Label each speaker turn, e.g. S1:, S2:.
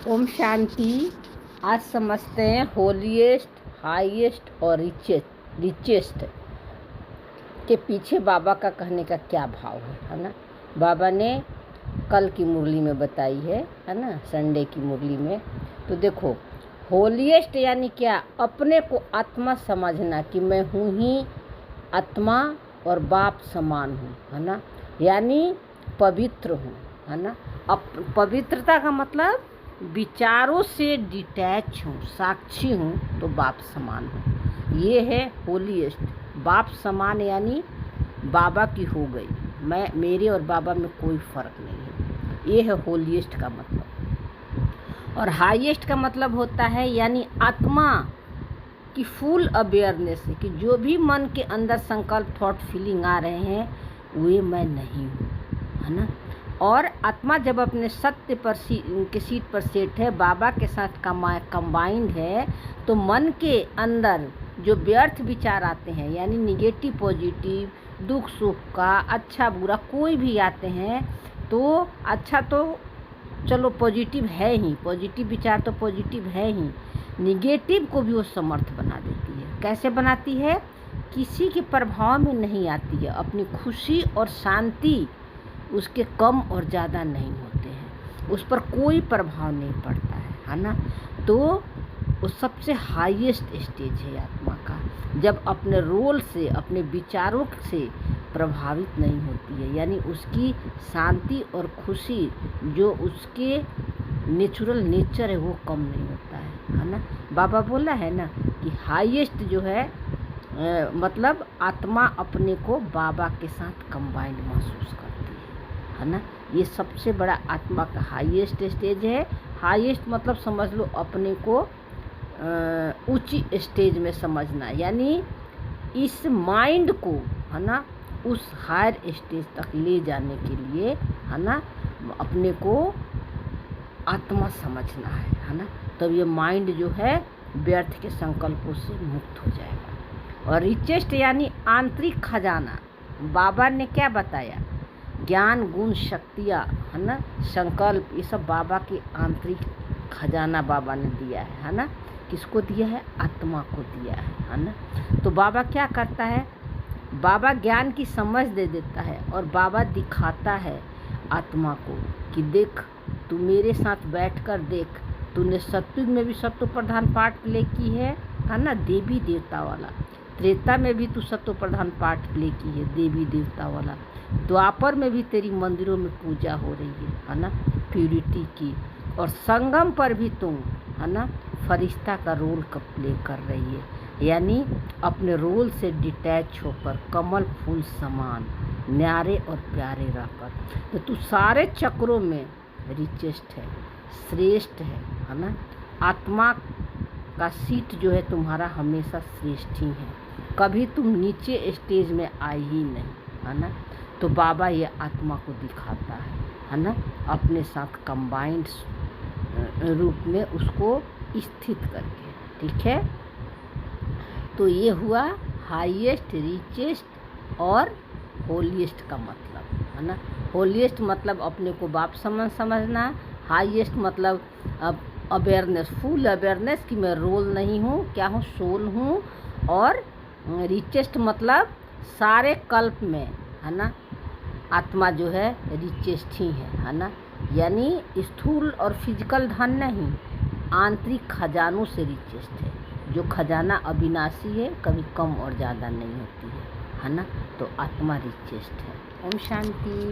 S1: ओम शांति। आज समझते हैं होलीएस्ट, हाईएस्ट और रिचेस्ट के पीछे बाबा का कहने का क्या भाव है ना। बाबा ने कल की मुरली में बताई है ना, संडे की मुरली में। तो देखो, होलीएस्ट यानी क्या? अपने को आत्मा समझना कि मैं हूँ ही आत्मा और बाप समान हूँ, है ना, यानी पवित्र हूँ, है ना। अब पवित्रता का मतलब विचारों से डिटैच हूँ, साक्षी हूँ, तो बाप समान हूँ। ये है होलीएस्ट। बाप समान यानी बाबा की हो गई, मेरे और बाबा में कोई फ़र्क नहीं है। ये है होलीएस्ट का मतलब। और हाईएस्ट का मतलब होता है यानी आत्मा की फुल अवेयरनेस है कि जो भी मन के अंदर संकल्प, थॉट, फीलिंग आ रहे हैं वे मैं नहीं हूँ, है ना। और आत्मा जब अपने सत्य पर के सीट पर सेट है, बाबा के साथ कंबाइंड है, तो मन के अंदर जो व्यर्थ विचार आते हैं यानी निगेटिव पॉजिटिव, दुख सुख का, अच्छा बुरा कोई भी आते हैं, तो अच्छा तो चलो पॉजिटिव है ही, पॉजिटिव विचार तो पॉजिटिव है ही, निगेटिव को भी वो समर्थ बना देती है। कैसे बनाती है? किसी के प्रभाव में नहीं आती है। अपनी खुशी और शांति उसके कम और ज़्यादा नहीं होते हैं, उस पर कोई प्रभाव नहीं पड़ता है ना। तो वो सबसे हाईएस्ट स्टेज है आत्मा का, जब अपने रोल से, अपने विचारों से प्रभावित नहीं होती है, यानी उसकी शांति और खुशी जो उसके नेचुरल नेचर है वो कम नहीं होता है ना। बाबा बोला है ना कि हाईएस्ट जो है मतलब आत्मा अपने को बाबा के साथ कंबाइंड महसूस करती है ना। ये सबसे बड़ा आत्मा का हाईएस्ट स्टेज है। हाईएस्ट मतलब समझ लो अपने को ऊंची स्टेज में समझना, यानी इस माइंड को, है ना, उस हायर स्टेज तक ले जाने के लिए, है ना, अपने को आत्मा समझना है ना। तब ये माइंड जो है व्यर्थ के संकल्पों से मुक्त हो जाएगा। और रिचेस्ट यानी आंतरिक खजाना। बाबा ने क्या बताया? ज्ञान, गुण, शक्तियाँ, है ना, संकल्प, ये सब बाबा के आंतरिक खजाना बाबा ने दिया है ना। किसको दिया है? आत्मा को दिया है ना। तो बाबा क्या करता है? बाबा ज्ञान की समझ दे देता है और बाबा दिखाता है आत्मा को कि देख, तू मेरे साथ बैठकर देख, तूने सतयुग में भी सत्व प्रधान पार्ट प्ले की है ना, देवी देवता वाला। त्रेता में भी तू सत्व प्रधान पार्ट प्ले की है, देवी देवता वाला। द्वापर में भी तेरी मंदिरों में पूजा हो रही है ना, प्यूरिटी की। और संगम पर भी तुम, है ना, फरिश्ता का रोल प्ले कर रही है, यानी अपने रोल से डिटैच होकर कमल फूल समान न्यारे और प्यारे रहकर। तो तू सारे चक्रों में रिचेस्ट है, श्रेष्ठ है ना। आत्मा का सीट जो है तुम्हारा हमेशा श्रेष्ठ ही है, कभी तुम नीचे स्टेज में आई ही नहीं, है ना। तो बाबा ये आत्मा को दिखाता है ना, अपने साथ कंबाइंड रूप में उसको स्थित करके, ठीक है। तो ये हुआ हाईएस्ट, रिचेस्ट और होलीएस्ट का मतलब, है ना। होलीएस्ट मतलब अपने को बाप समझना, हाईएस्ट मतलब अवेयरनेस, फुल अवेयरनेस कि मैं रोल नहीं हूँ, क्या हूँ, सोल हूँ। और रिचेस्ट मतलब सारे कल्प में, है ना, आत्मा जो है रिचेस्ट ही है ना, यानी स्थूल और फिजिकल धन नहीं, आंतरिक खजानों से रिचेस्ट है, जो खजाना अविनाशी है, कभी कम और ज़्यादा नहीं होती है ना। तो आत्मा रिचेस्ट है। ओम शांति।